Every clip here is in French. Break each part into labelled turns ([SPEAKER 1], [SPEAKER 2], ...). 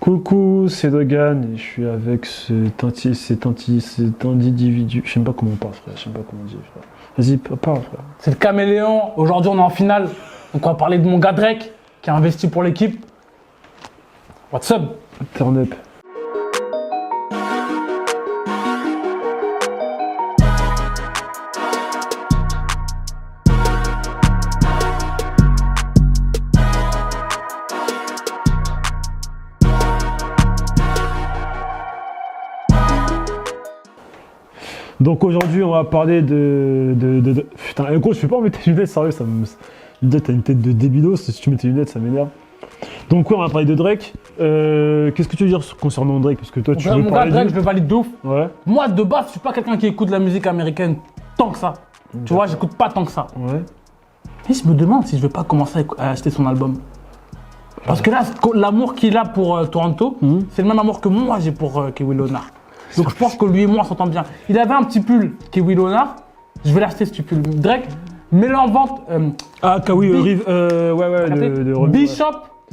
[SPEAKER 1] Coucou, c'est Dogan et je suis avec cet individu. Je sais même pas comment on parle, frère. Je sais même pas comment on dit, frère. Vas-y, parle, frère.
[SPEAKER 2] C'est le caméléon. Aujourd'hui, on est en finale. Donc, on va parler de mon gars Drake qui a investi pour l'équipe. What's up?
[SPEAKER 1] Turn up. Donc aujourd'hui, on va parler de... Putain, gros, je fais pas en mettre tes lunettes, sérieux, ça me... T'as une tête de débilos, si tu mets tes lunettes, ça m'énerve. Donc ouais, on va parler de Drake. Qu'est-ce que tu veux dire concernant Drake? Parce que toi, tu veux
[SPEAKER 2] Mon gars
[SPEAKER 1] parler
[SPEAKER 2] Drake,
[SPEAKER 1] de...
[SPEAKER 2] je le valide de ouf.
[SPEAKER 1] Ouais.
[SPEAKER 2] Moi, de base, je suis pas quelqu'un qui écoute de la musique américaine tant que ça. Tu vois, j'écoute pas tant que ça.
[SPEAKER 1] Ouais.
[SPEAKER 2] Et je me demande si je vais pas commencer à acheter son album. Parce que là, l'amour qu'il a pour Toronto, c'est le même amour que moi j'ai pour Kawhi Leonard. Donc je pense que lui et moi on s'entend bien. Il avait un petit pull Kawhi Leonard, je vais l'acheter ce pull. Drake, mets-le en vente.
[SPEAKER 1] Ah, Kawhi, ouais,
[SPEAKER 2] Bishop,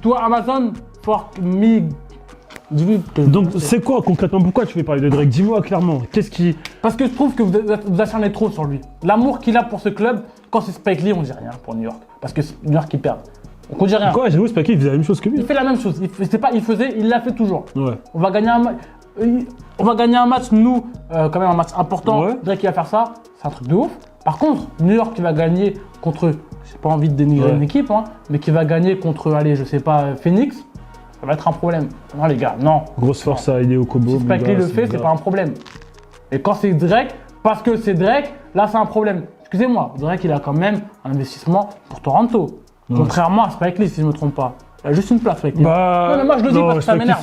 [SPEAKER 2] toi Amazon, for me.
[SPEAKER 1] Donc c'est quoi concrètement? Pourquoi tu veux parler de Drake? Dis-moi clairement. Qu'est-ce qui...
[SPEAKER 2] Parce que je trouve que vous acharnez trop sur lui. L'amour qu'il a pour ce club, quand c'est Spike Lee, on dit rien pour New York. Parce que c'est New York qui perd. Donc on dit rien.
[SPEAKER 1] Quoi? J'avoue, c'est pas qu'il faisait la même chose que lui.
[SPEAKER 2] Il fait la même chose. Il l'a fait toujours.
[SPEAKER 1] Ouais.
[SPEAKER 2] On va gagner un match, nous, quand même un match important.
[SPEAKER 1] Ouais.
[SPEAKER 2] Drake qui va faire ça, c'est un truc de ouf. Par contre, New York qui va gagner contre, j'ai pas envie de dénigrer une équipe, hein, mais qui va gagner contre, allez, je sais pas, Phoenix, ça va être un problème. Non les gars, non.
[SPEAKER 1] Grosse force à Hideo Kobo.
[SPEAKER 2] Si Spike Lee le fait, c'est pas un problème. Et quand c'est Drake, parce que c'est Drake, là c'est un problème. Excusez-moi, Drake il a quand même un investissement pour Toronto. Contrairement à Spike Lee, si je me trompe pas. Il a juste une place, Spike Lee.
[SPEAKER 1] Bah,
[SPEAKER 2] non, mais moi je le dis parce que ça m'énerve.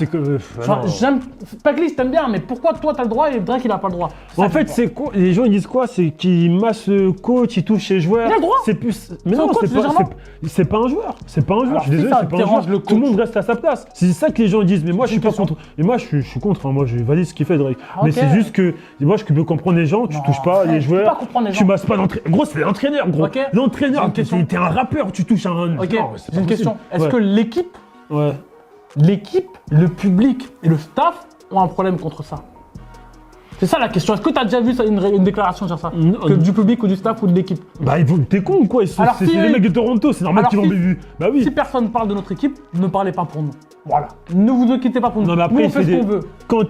[SPEAKER 1] J'aime
[SPEAKER 2] Spike Lee, je t'aime bien, mais pourquoi toi t'as le droit et Drake il a pas le droit?
[SPEAKER 1] En fait, c'est quoi? Les gens ils disent quoi? C'est qu'ils massent le coach, ils touchent les joueurs.
[SPEAKER 2] Il a le droit.
[SPEAKER 1] C'est plus. Mais non, c'est pas un joueur. C'est pas un joueur.
[SPEAKER 2] Alors,
[SPEAKER 1] Je suis désolé,
[SPEAKER 2] si ça
[SPEAKER 1] c'est pas un
[SPEAKER 2] dérange
[SPEAKER 1] joueur.
[SPEAKER 2] le
[SPEAKER 1] Tout le
[SPEAKER 2] coach.
[SPEAKER 1] monde reste à sa place. C'est ça que les gens disent. Mais moi, je suis pas
[SPEAKER 2] question.
[SPEAKER 1] contre. Et moi, je suis contre. Hein. Moi, je valide ce qu'il fait Drake.
[SPEAKER 2] Ah,
[SPEAKER 1] mais
[SPEAKER 2] ok.
[SPEAKER 1] c'est juste que moi, je peux comprendre les gens. Tu
[SPEAKER 2] Non,
[SPEAKER 1] touches pas
[SPEAKER 2] arrête,
[SPEAKER 1] les
[SPEAKER 2] tu peux
[SPEAKER 1] joueurs.
[SPEAKER 2] pas comprendre les
[SPEAKER 1] Tu
[SPEAKER 2] gens.
[SPEAKER 1] masses pas l'entraîneur. Gros, c'est l'entraîneur, gros.
[SPEAKER 2] Ok.
[SPEAKER 1] L'entraîneur.
[SPEAKER 2] J'ai une question.
[SPEAKER 1] T'es un rappeur. Tu touches un.
[SPEAKER 2] Ok,
[SPEAKER 1] Non, c'est
[SPEAKER 2] j'ai une
[SPEAKER 1] pas
[SPEAKER 2] question.
[SPEAKER 1] possible.
[SPEAKER 2] Est-ce
[SPEAKER 1] Ouais.
[SPEAKER 2] que l'équipe, le public et le staff ont un problème contre ça? C'est ça la question. Est-ce que tu as déjà vu ça, une déclaration sur ça?
[SPEAKER 1] Non.
[SPEAKER 2] Que du public ou du staff ou de l'équipe?
[SPEAKER 1] Bah, t'es con ou quoi?
[SPEAKER 2] Alors,
[SPEAKER 1] C'est
[SPEAKER 2] si
[SPEAKER 1] les
[SPEAKER 2] eux-
[SPEAKER 1] mecs de Toronto. C'est normal
[SPEAKER 2] Alors,
[SPEAKER 1] qu'ils l'ont vu. Bah oui.
[SPEAKER 2] Si personne parle de notre équipe, ne parlez pas pour nous. Voilà. Ne vous inquiétez pas pour nous.
[SPEAKER 1] Non, mais après,
[SPEAKER 2] nous, on
[SPEAKER 1] il
[SPEAKER 2] fait
[SPEAKER 1] fait
[SPEAKER 2] ce
[SPEAKER 1] des...
[SPEAKER 2] qu'on veut.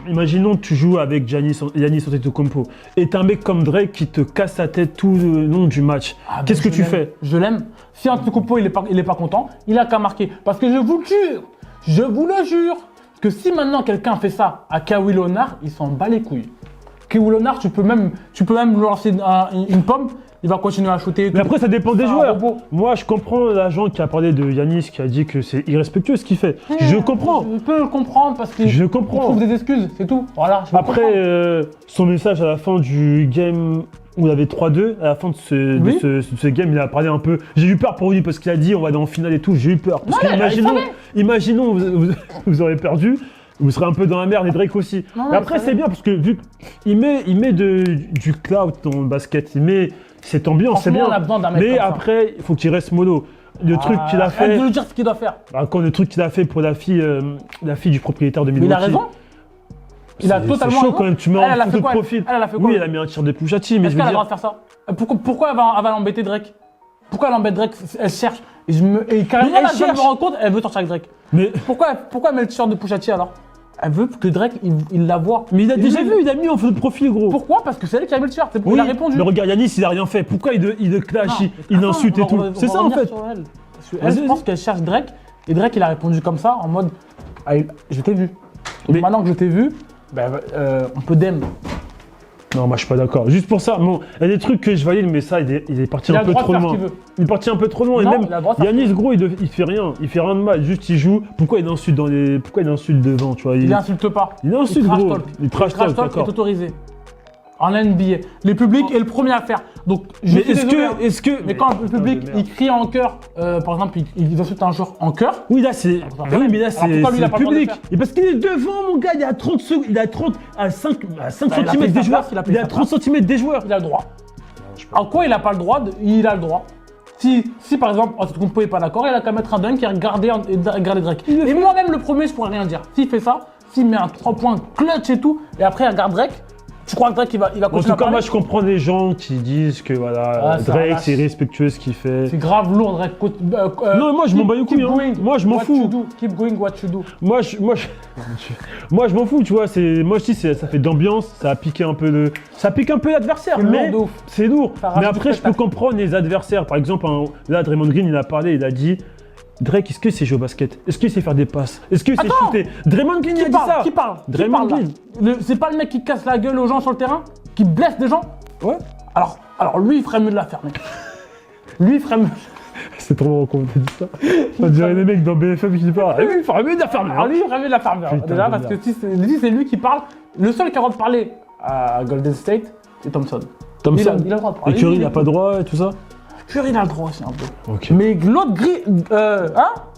[SPEAKER 1] Imaginons que tu joues avec Giannis Antetokounmpo et t'as un mec comme Drake qui te casse la tête tout le long du match.
[SPEAKER 2] Ah,
[SPEAKER 1] Qu'est-ce que
[SPEAKER 2] je
[SPEAKER 1] tu
[SPEAKER 2] l'aime.
[SPEAKER 1] fais?
[SPEAKER 2] Je l'aime. Si Antetokounmpo il est pas content, il a qu'à marquer. Parce que je vous le jure, que si maintenant quelqu'un fait ça à Kawhi Leonard, il s'en bat les couilles. Kawhi Leonard, tu peux même lui lancer une pomme, il va continuer à shooter. Et
[SPEAKER 1] Mais
[SPEAKER 2] tout.
[SPEAKER 1] après, ça dépend des
[SPEAKER 2] C'est un
[SPEAKER 1] joueurs.
[SPEAKER 2] robot.
[SPEAKER 1] Moi, je comprends l'agent qui a parlé de Giannis, qui a dit que c'est irrespectueux ce qu'il fait. Je comprends.
[SPEAKER 2] Je peux le comprendre parce qu'il
[SPEAKER 1] Je comprends.
[SPEAKER 2] trouve des excuses, c'est tout. Voilà. je le comprends.
[SPEAKER 1] Après, son message à la fin du game où il avait 3-2, à la fin de ce game, il a parlé un peu. J'ai eu peur pour lui parce qu'il a dit on va aller en finale et tout. J'ai eu peur. Parce
[SPEAKER 2] Ouais,
[SPEAKER 1] imaginons vous aurez perdu. Vous serez un peu dans la merde et Drake aussi.
[SPEAKER 2] Non,
[SPEAKER 1] Mais après, c'est bien parce que vu qu'il met du cloud dans le basket, il met cette ambiance, c'est
[SPEAKER 2] Franchement,
[SPEAKER 1] bien.
[SPEAKER 2] on a besoin d'un mec
[SPEAKER 1] Mais
[SPEAKER 2] comme ça.
[SPEAKER 1] après, il faut qu'il reste mono. Le truc qu'il a
[SPEAKER 2] Arrête
[SPEAKER 1] fait.
[SPEAKER 2] de lui dire ce qu'il doit faire.
[SPEAKER 1] Quand le truc qu'il a fait pour la fille du propriétaire de
[SPEAKER 2] Mais
[SPEAKER 1] Milwaukee.
[SPEAKER 2] il a raison. Il a totalement
[SPEAKER 1] C'est chaud
[SPEAKER 2] raison.
[SPEAKER 1] quand même, tu mets
[SPEAKER 2] Elle
[SPEAKER 1] en
[SPEAKER 2] a fait
[SPEAKER 1] photo de
[SPEAKER 2] quoi,
[SPEAKER 1] profil.
[SPEAKER 2] elle a fait quoi
[SPEAKER 1] Oui, elle a mis un tir de Pushati, mais
[SPEAKER 2] Est-ce
[SPEAKER 1] je veux
[SPEAKER 2] qu'elle a le droit
[SPEAKER 1] dire.
[SPEAKER 2] de faire ça? Pourquoi elle va l'embêter Drake? Pourquoi elle embête Drake? Elle cherche. Et carrément,
[SPEAKER 1] Mais elle
[SPEAKER 2] là, je viens de me
[SPEAKER 1] cherche.
[SPEAKER 2] rendre compte, elle veut sortir avec Drake.
[SPEAKER 1] Mais
[SPEAKER 2] Pourquoi elle met le t-shirt de Pushati alors? Elle veut que Drake, il la voit.
[SPEAKER 1] il a
[SPEAKER 2] Et
[SPEAKER 1] déjà
[SPEAKER 2] lui,
[SPEAKER 1] vu, il a mis en photo de profil, gros.
[SPEAKER 2] Pourquoi? Parce que c'est elle qui a mis le t-shirt. C'est pour
[SPEAKER 1] Oui,
[SPEAKER 2] il a répondu.
[SPEAKER 1] mais regarde, Yanis, il a rien fait. Pourquoi il le clash, il
[SPEAKER 2] Attends,
[SPEAKER 1] insulte et
[SPEAKER 2] on va-
[SPEAKER 1] tout?
[SPEAKER 2] on va
[SPEAKER 1] C'est ça en
[SPEAKER 2] revenir
[SPEAKER 1] fait.
[SPEAKER 2] sur elle. Parce que
[SPEAKER 1] Vas-y,
[SPEAKER 2] elle, je
[SPEAKER 1] vas-y.
[SPEAKER 2] pense qu'elle cherche Drake. Et Drake, il a répondu comme ça, en mode ah, je t'ai vu. Donc
[SPEAKER 1] Mais-
[SPEAKER 2] maintenant que je t'ai vu, on peut dem.
[SPEAKER 1] Non, moi je suis pas d'accord. Juste pour ça, bon, il y a des trucs que je valide, mais ça, il est parti
[SPEAKER 2] Il a
[SPEAKER 1] un
[SPEAKER 2] le
[SPEAKER 1] peu
[SPEAKER 2] droit de
[SPEAKER 1] trop
[SPEAKER 2] faire ce
[SPEAKER 1] loin.
[SPEAKER 2] qu'il veut.
[SPEAKER 1] Il est parti un peu trop loin.
[SPEAKER 2] Non,
[SPEAKER 1] et même
[SPEAKER 2] il a le droit de faire
[SPEAKER 1] Yanis, gros, il fait rien. Il fait rien de mal. Juste, il joue. Pourquoi il insulte pourquoi il insulte devant, tu vois?
[SPEAKER 2] Il insulte pas.
[SPEAKER 1] Il insulte,
[SPEAKER 2] trash
[SPEAKER 1] gros.
[SPEAKER 2] talk.
[SPEAKER 1] Il trash
[SPEAKER 2] Le trash
[SPEAKER 1] talk,
[SPEAKER 2] talk est
[SPEAKER 1] d'accord.
[SPEAKER 2] autorisé. En NBA. Le public est le premier à faire. Donc, je
[SPEAKER 1] Mais
[SPEAKER 2] suis désolé, hein.
[SPEAKER 1] est-ce que.
[SPEAKER 2] Mais quand le public,
[SPEAKER 1] Putain de merde.
[SPEAKER 2] il crie en chœur, par exemple, il insulte un joueur en chœur,
[SPEAKER 1] Oui, là, c'est.
[SPEAKER 2] ça
[SPEAKER 1] Ah oui, mais là,
[SPEAKER 2] alors
[SPEAKER 1] c'est
[SPEAKER 2] pourquoi lui, il a
[SPEAKER 1] le
[SPEAKER 2] pas le droit de le
[SPEAKER 1] public.
[SPEAKER 2] faire
[SPEAKER 1] Et parce qu'il est devant, mon gars, il est à 30 secondes. Il est à 30 à 5
[SPEAKER 2] il a
[SPEAKER 1] cm
[SPEAKER 2] pris
[SPEAKER 1] des
[SPEAKER 2] sa
[SPEAKER 1] joueurs.
[SPEAKER 2] place, il a pris
[SPEAKER 1] Il est à
[SPEAKER 2] sa
[SPEAKER 1] 30 cm des joueurs.
[SPEAKER 2] il a le droit. En quoi il n'a pas le droit Il a le droit. Si par exemple, Antetokounmpo n'est pas d'accord, il a qu'à mettre un dunk et regarder Drake. Et moi-même, le premier, je pourrais rien dire. S'il fait ça, s'il met un 3 points clutch et tout, et après, il regarde Drake, tu crois que Drake, il va
[SPEAKER 1] En
[SPEAKER 2] continuer
[SPEAKER 1] tout
[SPEAKER 2] à
[SPEAKER 1] cas,
[SPEAKER 2] parler?
[SPEAKER 1] moi je comprends les gens qui disent que voilà,
[SPEAKER 2] Ah, ça
[SPEAKER 1] Drake
[SPEAKER 2] relâche.
[SPEAKER 1] c'est respectueux ce qu'il fait.
[SPEAKER 2] C'est grave lourd, Drake.
[SPEAKER 1] Non, moi, je m'en bats les couilles, hein. Moi, je m'en fous.
[SPEAKER 2] Keep going what you do.
[SPEAKER 1] Moi je m'en fous, tu vois. Moi je dis ça fait d'ambiance, ça a piqué un peu l'adversaire,
[SPEAKER 2] C'est lourd
[SPEAKER 1] mais
[SPEAKER 2] de ouf.
[SPEAKER 1] c'est lourd.
[SPEAKER 2] Ça rajoute
[SPEAKER 1] Mais
[SPEAKER 2] du
[SPEAKER 1] après je peux
[SPEAKER 2] spectacle.
[SPEAKER 1] comprendre les adversaires. Par exemple, là Draymond Green il a parlé, il a dit. Drake, est-ce qu'il sait jouer au basket? Est-ce qu'il sait faire des passes? Est-ce qu'il sait
[SPEAKER 2] Attends.
[SPEAKER 1] shooter? Draymond Green il a dit ça.
[SPEAKER 2] Qui parle
[SPEAKER 1] Draymond
[SPEAKER 2] là
[SPEAKER 1] Green.
[SPEAKER 2] C'est pas le mec qui casse la gueule aux gens sur le terrain? Qui blesse des gens?
[SPEAKER 1] Ouais.
[SPEAKER 2] Alors lui, il ferait mieux de la fermer. Lui, il ferait mieux.
[SPEAKER 1] C'est trop marrant qu'on t'ait dit ça. On dirait les mecs dans BFM qui disent pas. Il faudrait mieux de la fermer.
[SPEAKER 2] Alors lui, il ferait mieux de la fermer.
[SPEAKER 1] Putain,
[SPEAKER 2] Déjà,
[SPEAKER 1] de
[SPEAKER 2] parce que
[SPEAKER 1] merde.
[SPEAKER 2] si c'est lui qui parle, le seul qui a le droit de parler à Golden State, c'est Thompson.
[SPEAKER 1] Thompson.
[SPEAKER 2] Il a le droit de
[SPEAKER 1] Et
[SPEAKER 2] parler.
[SPEAKER 1] Curry n'a pas droit et tout ça.
[SPEAKER 2] Curry, il a le droit aussi un peu.
[SPEAKER 1] Ok.
[SPEAKER 2] Mais l'autre gris. Hein?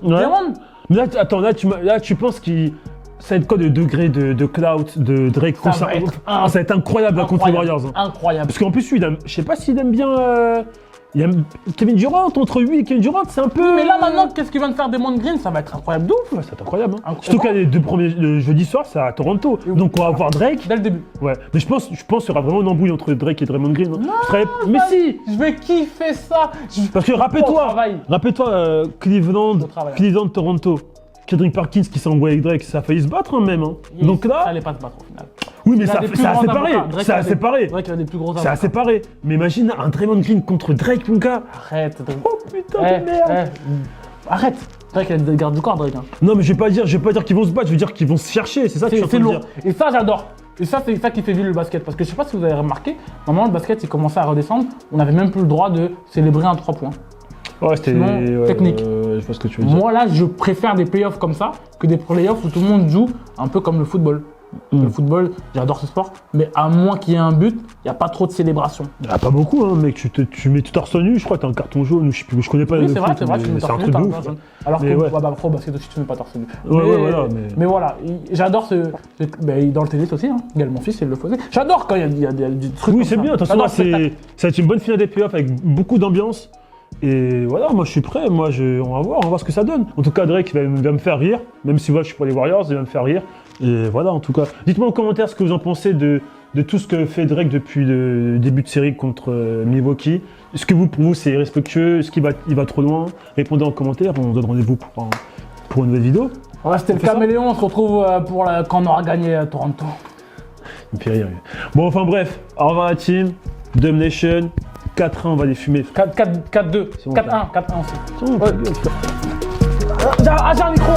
[SPEAKER 1] Ouais.
[SPEAKER 2] Draymond?
[SPEAKER 1] Mais là, attends, là, tu penses qu'il. Ça va être quoi de degré de clout de Drake
[SPEAKER 2] Ça va être
[SPEAKER 1] ça va être incroyable là, contre les Warriors. Hein.
[SPEAKER 2] Incroyable.
[SPEAKER 1] Parce qu'en plus, lui, je sais pas s'il aime bien. Il aime Kevin Durant, entre lui et Kevin Durant, c'est un peu.
[SPEAKER 2] Mais là maintenant, qu'est-ce qu'il vient de faire Draymond Green? Ça va être incroyable de ouf.
[SPEAKER 1] Ouais, c'est incroyable. Hein.
[SPEAKER 2] Incroyable.
[SPEAKER 1] Surtout que les deux premiers, le jeudi soir, c'est à Toronto. Donc on va voir Drake.
[SPEAKER 2] Dès le début.
[SPEAKER 1] Ouais. Mais je pense qu'il y aura vraiment une embrouille entre Drake et Draymond Green. Hein. Mais si.
[SPEAKER 2] Je vais kiffer ça.
[SPEAKER 1] Parce que
[SPEAKER 2] Au travail.
[SPEAKER 1] rappelle-toi, Cleveland,
[SPEAKER 2] Au travail.
[SPEAKER 1] Toronto. Kendrick Perkins qui s'est envoyé avec Drake, ça a failli se battre hein, même. Hein. Donc
[SPEAKER 2] Ça
[SPEAKER 1] là,
[SPEAKER 2] allait pas se battre au final.
[SPEAKER 1] oui mais
[SPEAKER 2] Il a
[SPEAKER 1] ça
[SPEAKER 2] des plus
[SPEAKER 1] a
[SPEAKER 2] grands
[SPEAKER 1] séparé,
[SPEAKER 2] avocats. Drake
[SPEAKER 1] ça a
[SPEAKER 2] a des-
[SPEAKER 1] séparé,
[SPEAKER 2] Drake a des plus gros
[SPEAKER 1] ça a
[SPEAKER 2] avocats.
[SPEAKER 1] séparé. Mais imagine un Draymond Green contre Drake mon gars.
[SPEAKER 2] Arrête. Drake.
[SPEAKER 1] Oh putain de merde.
[SPEAKER 2] Arrête. Drake, il a des gardes du corps, Drake. Hein.
[SPEAKER 1] Non mais je vais pas dire qu'ils vont se battre, je veux dire qu'ils vont se chercher, c'est ça que je suis en
[SPEAKER 2] C'est
[SPEAKER 1] train de
[SPEAKER 2] lourd.
[SPEAKER 1] dire.
[SPEAKER 2] Et ça, j'adore. Et ça, c'est ça qui fait vivre le basket. Parce que je sais pas si vous avez remarqué, normalement, le basket, il commençait à redescendre. On n'avait même plus le droit de célébrer un 3 points.
[SPEAKER 1] Ouais, c'était
[SPEAKER 2] Sinon, technique.
[SPEAKER 1] je vois ce que tu veux dire.
[SPEAKER 2] Moi, là, je préfère des playoffs comme ça que des playoffs où tout le monde joue un peu comme le football. Le football, j'adore ce sport, mais à moins qu'il y ait un but, il n'y a pas trop de célébration.
[SPEAKER 1] Ah, pas beaucoup hein mec, tu mets tout torse nu, je crois que t'as un carton jaune ou je sais plus, je connais pas
[SPEAKER 2] Oui,
[SPEAKER 1] le
[SPEAKER 2] c'est vrai,
[SPEAKER 1] foot,
[SPEAKER 2] c'est vrai,
[SPEAKER 1] mais
[SPEAKER 2] tu mets
[SPEAKER 1] c'est
[SPEAKER 2] torse
[SPEAKER 1] un
[SPEAKER 2] nu,
[SPEAKER 1] truc
[SPEAKER 2] t'as
[SPEAKER 1] de
[SPEAKER 2] un
[SPEAKER 1] ouf.
[SPEAKER 2] carton jaune. Alors
[SPEAKER 1] Mais
[SPEAKER 2] que
[SPEAKER 1] ouais.
[SPEAKER 2] pro basket aussi, tu mets pas torse nu.
[SPEAKER 1] Ouais, voilà, mais-
[SPEAKER 2] voilà, j'adore dans le tennis aussi, hein. Gaël, mon fils, il le faisait. J'adore quand il y a des trucs
[SPEAKER 1] Oui,
[SPEAKER 2] comme
[SPEAKER 1] c'est
[SPEAKER 2] ça.
[SPEAKER 1] bien. Attention,
[SPEAKER 2] J'adore
[SPEAKER 1] là,
[SPEAKER 2] le spectacle.
[SPEAKER 1] ça va être une bonne finale des playoffs avec beaucoup d'ambiance. Et voilà, moi je suis prêt. On va voir ce que ça donne. En tout cas, Drake va me faire rire. Même si moi je suis pas les Warriors, il va me faire rire. Et voilà, en tout cas. Dites-moi en commentaire ce que vous en pensez de tout ce que fait Drake depuis le début de série contre Milwaukee. Est-ce que pour vous, c'est respectueux? Est-ce qu'il va trop loin? Répondez en commentaire. On se donne rendez-vous pour une nouvelle vidéo.
[SPEAKER 2] Ouais, c'était le
[SPEAKER 1] fait ça
[SPEAKER 2] caméléon, on se retrouve quand on aura gagné à Toronto.
[SPEAKER 1] Il me fait rire. Lui. Bon, enfin bref. Au revoir la team. Domination. 4-1, on va les fumer.
[SPEAKER 2] 4-2,
[SPEAKER 1] C'est bon,
[SPEAKER 2] 4-1 aussi.
[SPEAKER 1] Tiens,
[SPEAKER 2] Ouais.
[SPEAKER 1] ta gueule.
[SPEAKER 2] J'ai un micro.